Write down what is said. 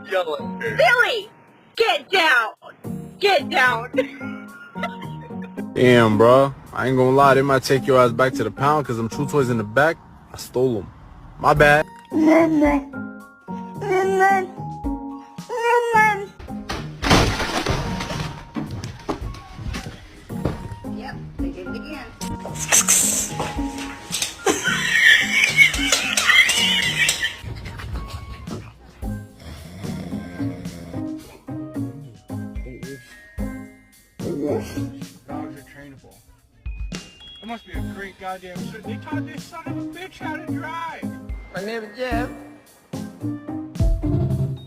Yell at her. Billy! Get down! Get down! Damn, bro. I ain't gonna lie, they might take your ass back to the pound because them chew toys in the back, I stole them. My bad. Yep, they did it again. Dogs are trainable. That must be a great goddamn shit. They taught this son of a bitch how to drive. My name is Jeff.